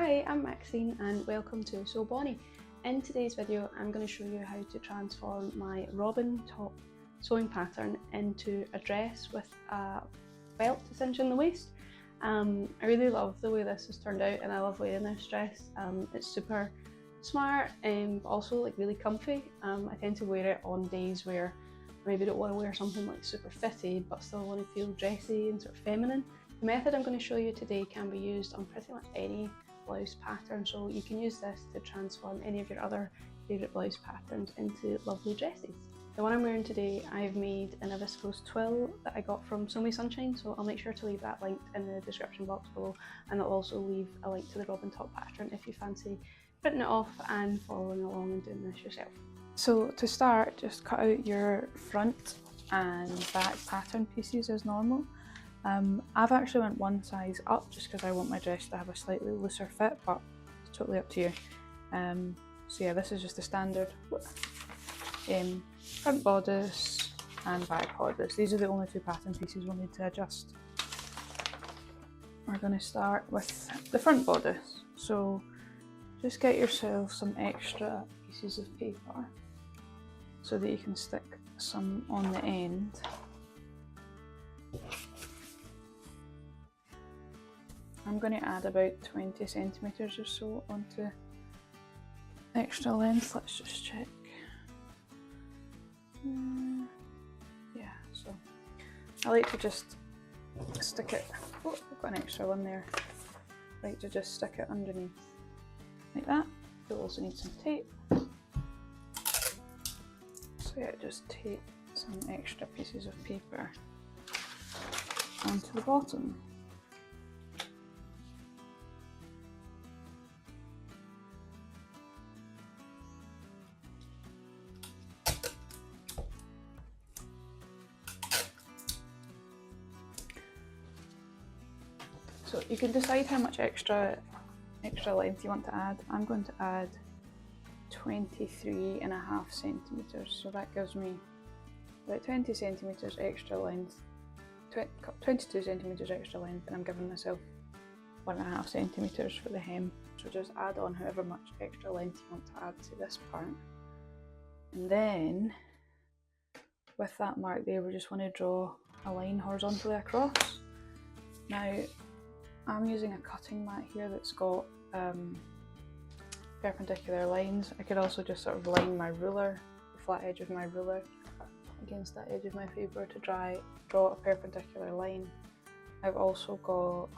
Hi, I'm Maxine and welcome to Sew Bonnie. In today's video I'm going to show you how to transform my robin top sewing pattern into a dress with a belt to cinch in the waist. I really love the way this has turned out and I love wearing this dress. It's super smart and also really comfy. I tend to wear it on days where I maybe don't want to wear something super fitted but still want to feel dressy and sort of feminine. The method I'm going to show you today can be used on pretty much any blouse pattern, so you can use this to transform any of your other favourite blouse patterns into lovely dresses. The one I'm wearing today I've made in a viscose twill that I got from Sew Me Sunshine, so I'll make sure to leave that linked in the description box below, and I'll also leave a link to the robin top pattern if you fancy printing it off and following along and doing this yourself. So to start, just cut out your front and back pattern pieces as normal. I've actually went one size up just because I want my dress to have a slightly looser fit, but it's totally up to you. So yeah, this is just the standard front bodice and back bodice. These are the only two pattern pieces we'll need to adjust. We're going to start with the front bodice. So just get yourself some extra pieces of paper so that you can stick some on the end. I'm going to add about 20 centimetres or so onto extra length. Let's just check. Yeah, so I like to just stick it. Oh, I've got an extra one there. I like to just stick it underneath like that. You'll also need some tape. So yeah, just tape some extra pieces of paper onto the bottom. So you can decide how much extra length you want to add. I'm going to add 23.5 centimetres, so that gives me about 20 centimetres extra length, 22 centimetres extra length, and I'm giving myself 1.5 centimetres for the hem. So just add on however much extra length you want to add to this part. And then with that mark there, we just want to draw a line horizontally across. Now I'm using a cutting mat here that's got perpendicular lines. I could also just sort of line my ruler, the flat edge of my ruler, against that edge of my paper to draw a perpendicular line. I've also got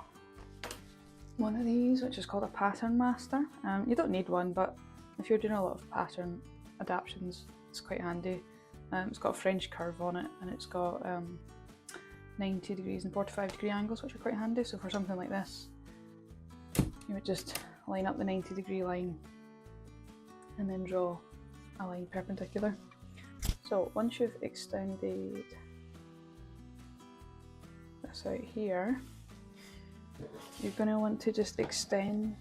one of these which is called a pattern master. You don't need one, but if you're doing a lot of pattern adaptations it's quite handy. It's got a French curve on it and it's got 90 degrees and 45 degree angles, which are quite handy. So for something like this, you would just line up the 90 degree line and then draw a line perpendicular. So once you've extended this out here, you're going to want to just extend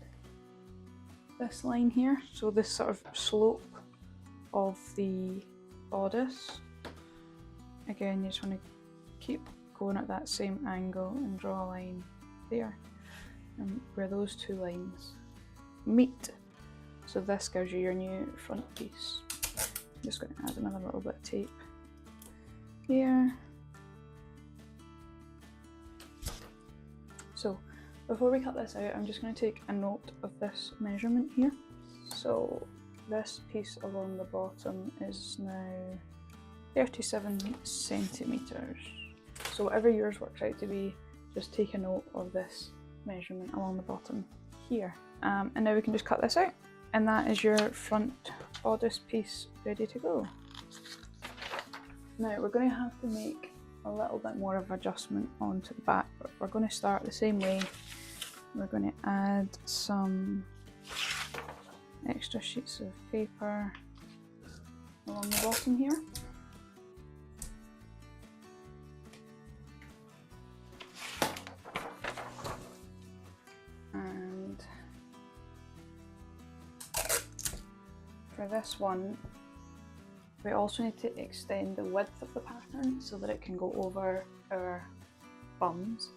this line here. So this sort of slope of the bodice. Again, you just want to keep going at that same angle and draw a line there, and where those two lines meet. So this gives you your new front piece. I'm just going to add another little bit of tape here. So before we cut this out, I'm just going to take a note of this measurement here. So this piece along the bottom is now 37 centimetres. So whatever yours works out to be, just take a note of this measurement along the bottom here. And now we can just cut this out. And that is your front bodice piece ready to go. Now we're going to have to make a little bit more of adjustment onto the back, but we're going to start the same way. We're going to add some extra sheets of paper along the bottom here. For this one, we also need to extend the width of the pattern so that it can go over our bums.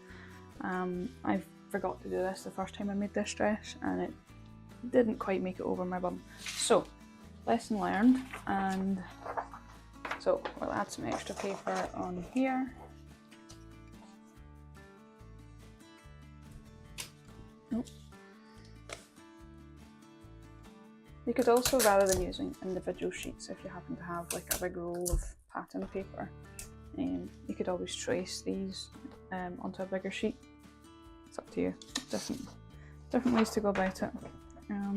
I've forgot to do this the first time I made this dress and it didn't quite make it over my bum. So, lesson learned, and so we'll add some extra paper on here. Nope. You could also, rather than using individual sheets, if you happen to have like a big roll of pattern paper, you could always trace these onto a bigger sheet. It's up to you. Different ways to go about it. A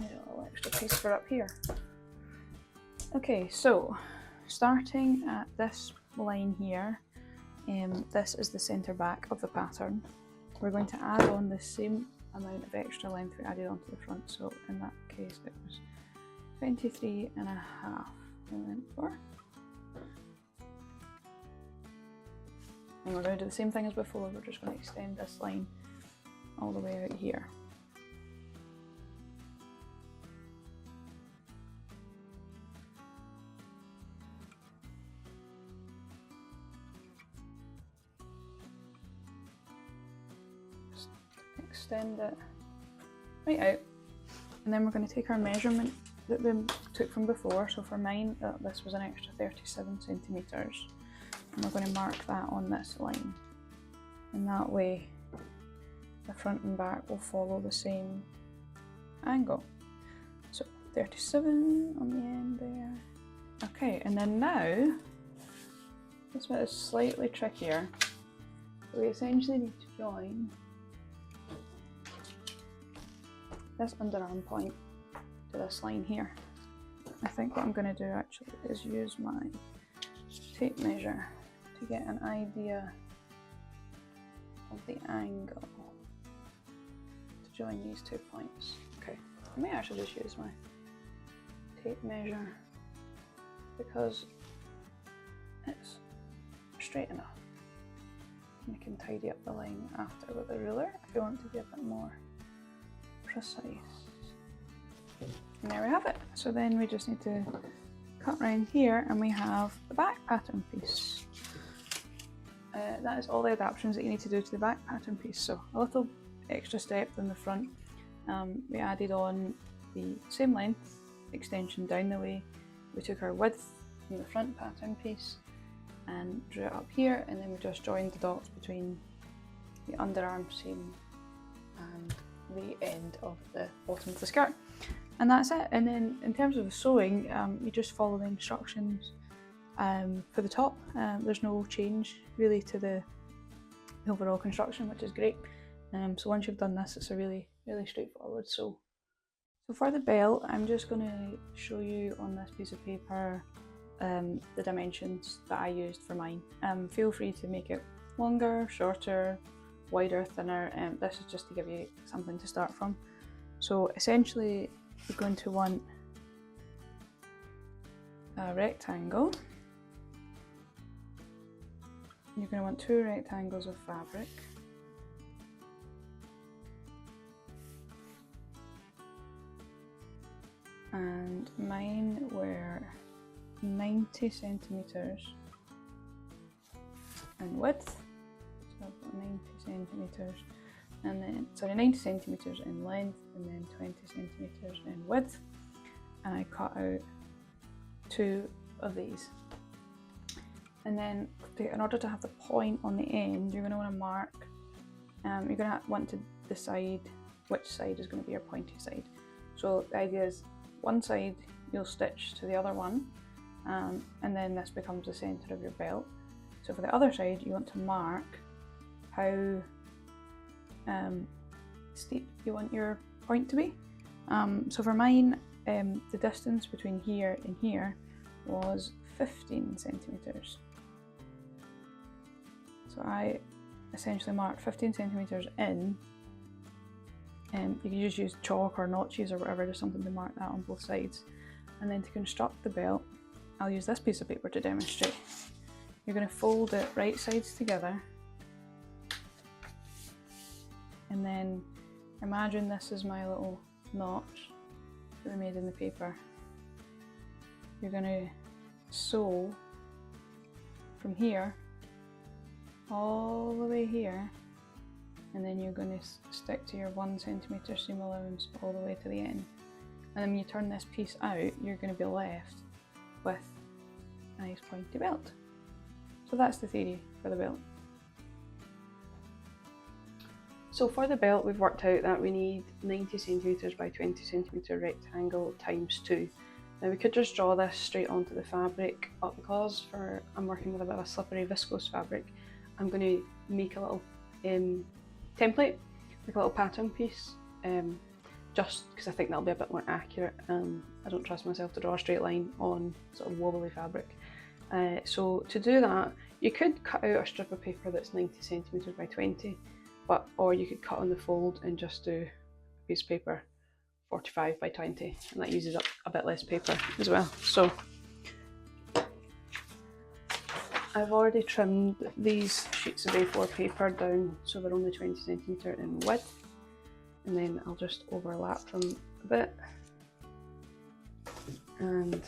little extra piece for up here. Okay, so starting at this line here, this is the centre back of the pattern. We're going to add on the same amount of extra length we added onto the front, so in that case it was 23 and a half we went for. And we're going to do the same thing as before, we're just going to extend this line all the way out here. Extend it right out, and then we're going to take our measurement that we took from before. So for mine, this was an extra 37 centimetres, and we're going to mark that on this line, and that way the front and back will follow the same angle. So 37 on the end there. Okay, and then now this bit is slightly trickier. So we essentially need to join this underarm point to this line here. I think what I'm going to do actually is use my tape measure to get an idea of the angle to join these 2 points. Okay, I may actually just use my tape measure because it's straight enough. You can tidy up the line after with a ruler if you want to be a bit more precise. And there we have it. So then we just need to cut around here and we have the back pattern piece. That is all the adaptations that you need to do to the back pattern piece. So a little extra step than the front. We added on the same length extension down the way. We took our width from the front pattern piece and drew it up here, and then we just joined the dots between the underarm seam and the end of the bottom of the skirt, and that's it. And then in terms of the sewing, you just follow the instructions for the top. There's no change really to the overall construction, which is great. So once you've done this, it's a really straightforward sew. So for the belt, I'm just going to show you on this piece of paper the dimensions that I used for mine. Feel free to make it longer, shorter, wider, thinner. This is just to give you something to start from. So essentially you're going to want a rectangle. You're going to want 2 rectangles of fabric. And mine were 90 centimetres in width. So I've got 90 centimetres, and then 90 centimetres in length, and then 20 centimetres in width. And I cut out 2 of these. And then in order to have the point on the end, you're going to want to mark, you're going to want to decide which side is going to be your pointy side. So the idea is one side you'll stitch to the other one, and then this becomes the centre of your belt. So for the other side, you want to mark how steep you want your point to be. So for mine, the distance between here and here was 15 centimetres. So I essentially marked 15 centimetres in. You can just use chalk or notches or whatever, just something to mark that on both sides. And then to construct the belt, I'll use this piece of paper to demonstrate. You're going to fold it right sides together, and then imagine this is my little notch that we made in the paper. You're going to sew from here all the way here, and then you're going to stick to your 1 centimetre seam allowance all the way to the end. And then when you turn this piece out, you're going to be left with a nice pointy belt. So that's the theory for the belt. So for the belt, we've worked out that we need 90 centimetres by 20 centimetre rectangle times 2. Now we could just draw this straight onto the fabric, but because I'm working with a bit of a slippery viscose fabric, I'm going to make a little template, like a little pattern piece, just because I think that'll be a bit more accurate. I don't trust myself to draw a straight line on sort of wobbly fabric. So to do that, you could cut out a strip of paper that's 90 centimetres by 20, or you could cut on the fold and just do a piece of paper 45 by 20, and that uses up a bit less paper as well. So I've already trimmed these sheets of A4 paper down so they're only 20 centimetre in width, and then I'll just overlap them a bit and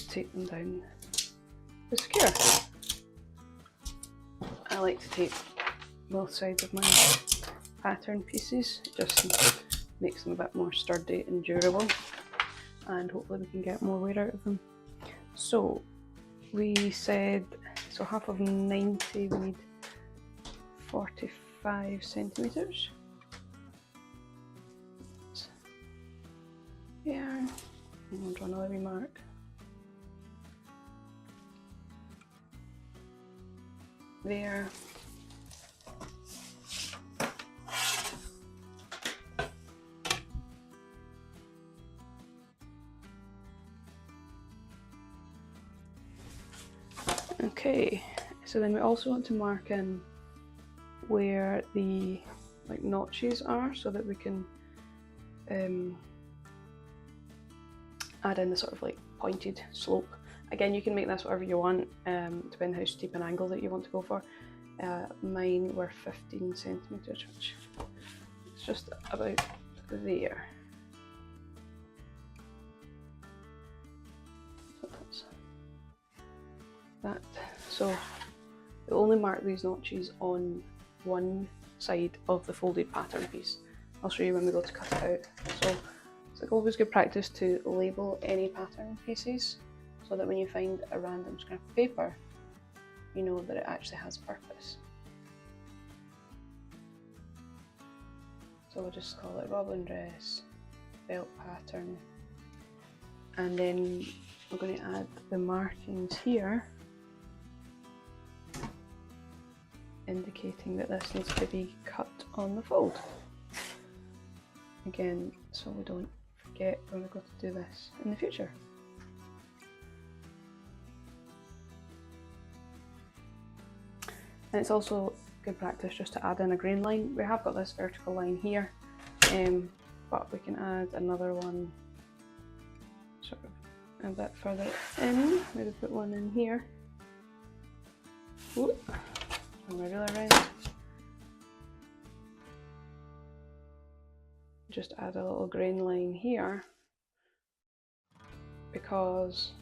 take them down the skewer. I like to tape both sides of my pattern pieces, it just makes them a bit more sturdy and durable, and hopefully we can get more wear out of them. So we said, so half of 90 we need 45 centimetres. Yeah, and we'll draw another wee mark. There. Okay, so then we also want to mark in where the notches are so that we can add in the sort of pointed slope. Again, you can make this whatever you want, depending how steep an angle that you want to go for. Mine were 15 centimetres, which is just about there. So that's that. So we only mark these notches on one side of the folded pattern piece. I'll show you when we go to cut it out. So it's always good practice to label any pattern pieces, so that when you find a random scrap of paper, you know that it actually has a purpose. So we'll just call it robin dress, belt pattern, and then we're going to add the markings here, indicating that this needs to be cut on the fold. Again, so we don't forget when we go to do this in the future. And it's also good practice just to add in a grain line. We have got this vertical line here, but we can add another one sort of a bit further in. Maybe put one in here. Ooh, turn my ruler around. Just add a little grain line here, because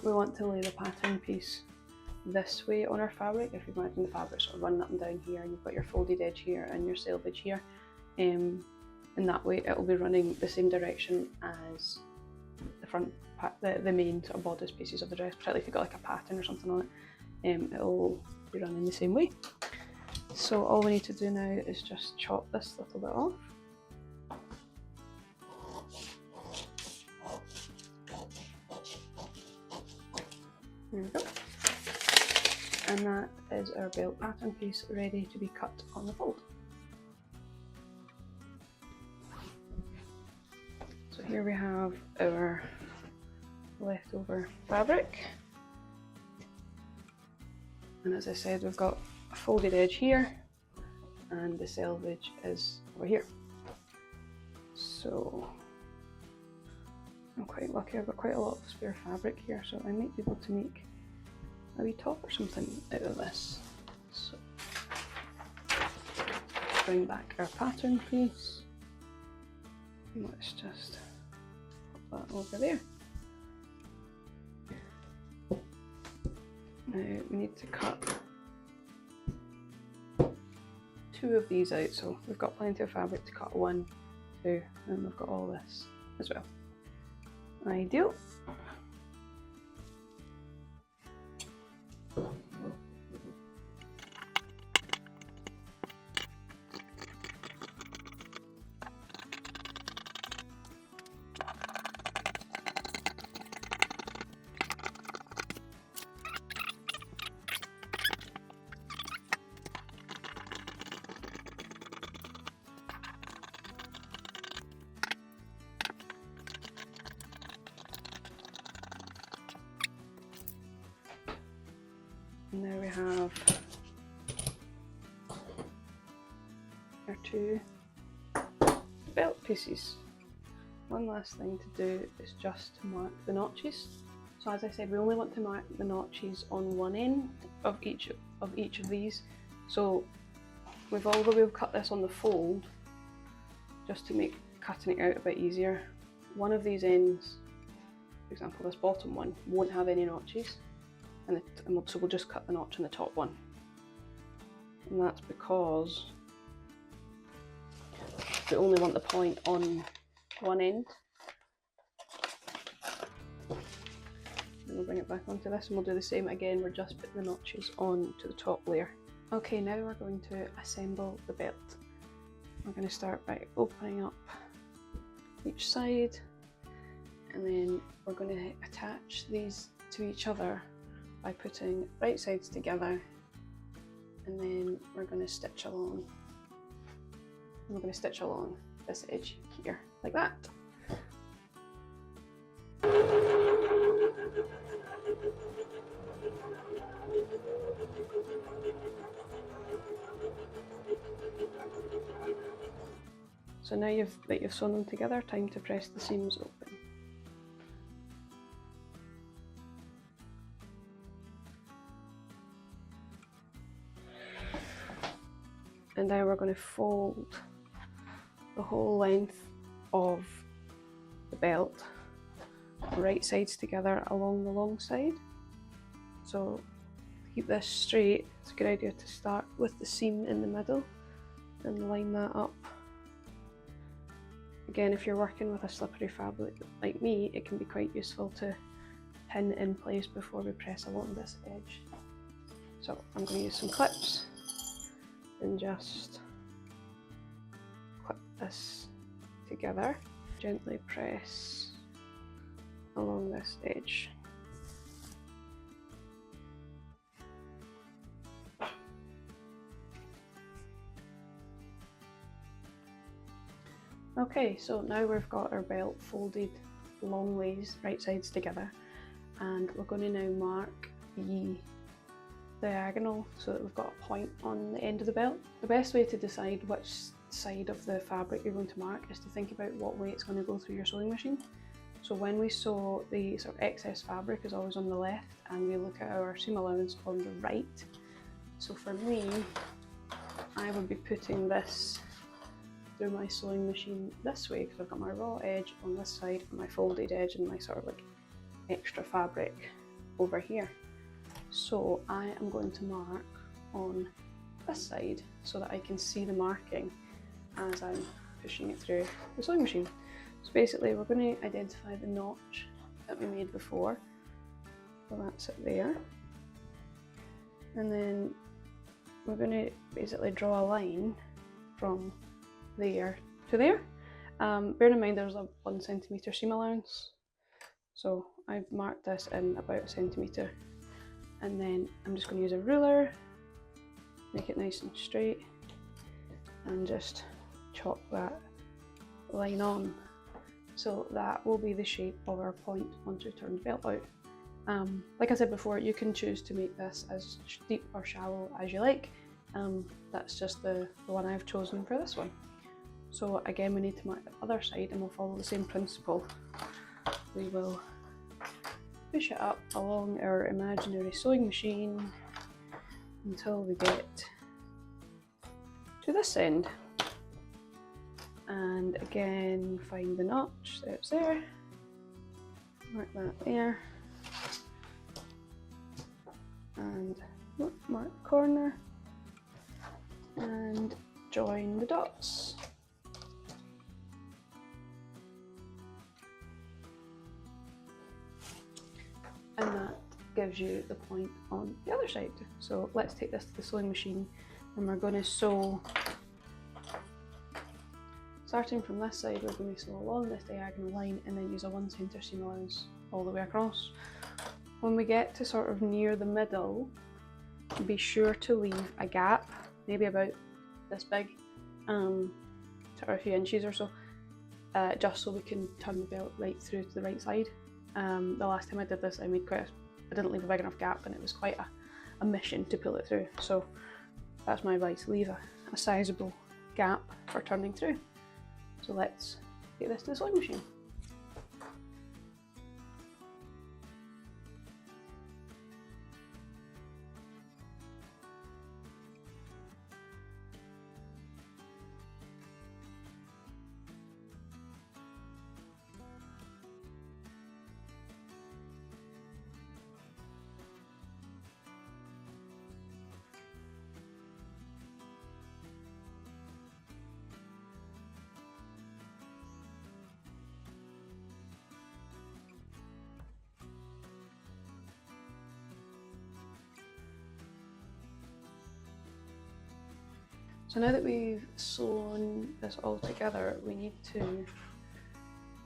we want to lay the pattern piece this way on our fabric. If you imagine the fabric sort of running up and down here, and you've got your folded edge here and your selvage here, in that way it will be running the same direction as the front the main sort of bodice pieces of the dress, particularly if you've got like a pattern or something on it, it will be running the same way. So all we need to do now is just chop this little bit off. There we go. And that is our belt pattern piece ready to be cut on the fold. So here we have our leftover fabric. And as I said, we've got a folded edge here and the selvage is over here. So I'm quite lucky, I've got quite a lot of spare fabric here, so I might be able to make a wee top or something out of this. So bring back our pattern piece. Let's just pop that over there. Now we need to cut 2 of these out, so we've got plenty of fabric to cut 1, 2, and we've got all this as well. Ideal. And there we have our 2 belt pieces. One last thing to do is just to mark the notches. So as I said, we only want to mark the notches on one end of each of these. So although we've cut this on the fold, just to make cutting it out a bit easier, one of these ends, for example this bottom one, won't have any notches. So we'll just cut the notch on the top one. And that's because we only want the point on one end. And we'll bring it back onto this and we'll do the same again. We're just putting the notches on to the top layer. Okay, now we're going to assemble the belt. We're going to start by opening up each side, and then we're going to attach these to each other by putting right sides together, and then we're going to stitch along. And we're going to stitch along this edge here, like that. So now you've sewn them together, time to press the seams open. And now we're going to fold the whole length of the belt, right sides together along the long side. So to keep this straight, it's a good idea to start with the seam in the middle and line that up. Again, if you're working with a slippery fabric like me, it can be quite useful to pin in place before we press along this edge. So I'm going to use some clips and just clip this together. Gently press along this edge. Okay, so now we've got our belt folded long ways, right sides together, and we're going to now mark the diagonal so that we've got a point on the end of the belt. The best way to decide which side of the fabric you're going to mark is to think about what way it's going to go through your sewing machine. So when we sew, the sort of excess fabric is always on the left and we look at our seam allowance on the right. So for me, I would be putting this through my sewing machine this way because I've got my raw edge on this side and my folded edge and my sort of like extra fabric over here. So I am going to mark on this side so that I can see the marking as I'm pushing it through the sewing machine. So basically we're going to identify the notch that we made before, so that's it there, and then we're going to basically draw a line from there to there. Bear in mind there's a 1 centimetre seam allowance, so I've marked this in about 1 centimetre, and then I'm just going to use a ruler, make it nice and straight, and just chop that line on. So that will be the shape of our point once we turn the belt out. Like I said before, you can choose to make this as deep or shallow as you like. That's just the one I've chosen for this one. So again, we need to mark the other side and we'll follow the same principle. We will push it up along our imaginary sewing machine until we get to this end. And again, find the notch, there it's there, mark that there, and mark the corner and join the dots. And that gives you the point on the other side. So let's take this to the sewing machine and we're going to sew, starting from this side, we're going to sew along this diagonal line and then use a 1 center seam allowance all the way across. When we get to sort of near the middle, be sure to leave a gap, maybe about this big, or a few inches or so, just so we can turn the belt right through to the right side. The last time I did this, I didn't leave a big enough gap and it was quite a mission to pull it through. So that's my advice, leave a sizable gap for turning through. So let's get this to the sewing machine. So now that we've sewn this all together, we need to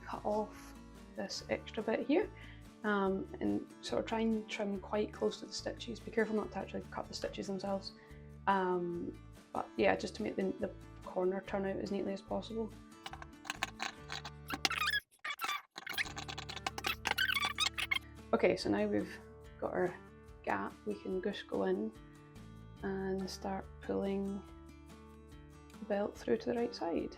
cut off this extra bit here and sort of try and trim quite close to the stitches. Be careful not to actually cut the stitches themselves. But yeah, just to make the corner turn out as neatly as possible. Okay, so now we've got our gap, we can just go in and start pulling the belt through to the right side.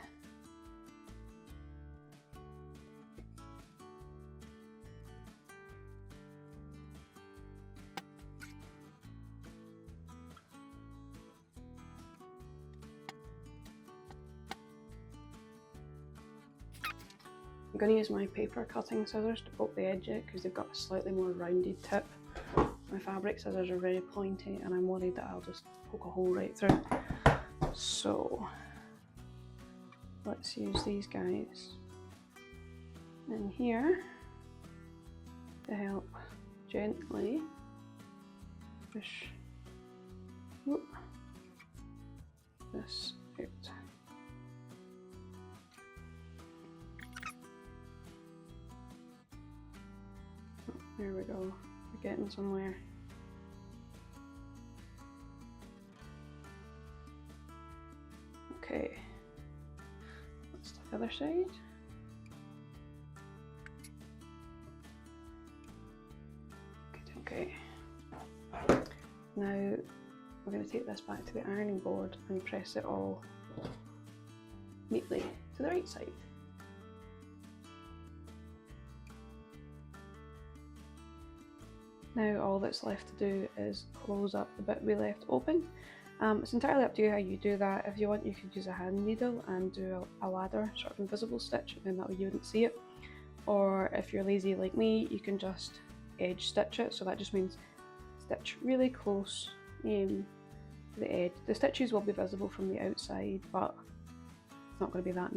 I'm going to use my paper cutting scissors to poke the edge out because they've got a slightly more rounded tip. My fabric scissors are very pointy and I'm worried that I'll just poke a hole right through. So let's use these guys in here to help gently push this out. There we go, we're getting somewhere. Okay, that's the other side. Okay, now we're going to take this back to the ironing board and press it all neatly to the right side. Now all that's left to do is close up the bit we left open. It's entirely up to you how you do that. If you want, you could use a hand needle and do a ladder, sort of invisible stitch, and then that way you wouldn't see it. Or if you're lazy like me, you can just edge stitch it. So that just means stitch really close to the edge. The stitches will be visible from the outside, but it's not going to be that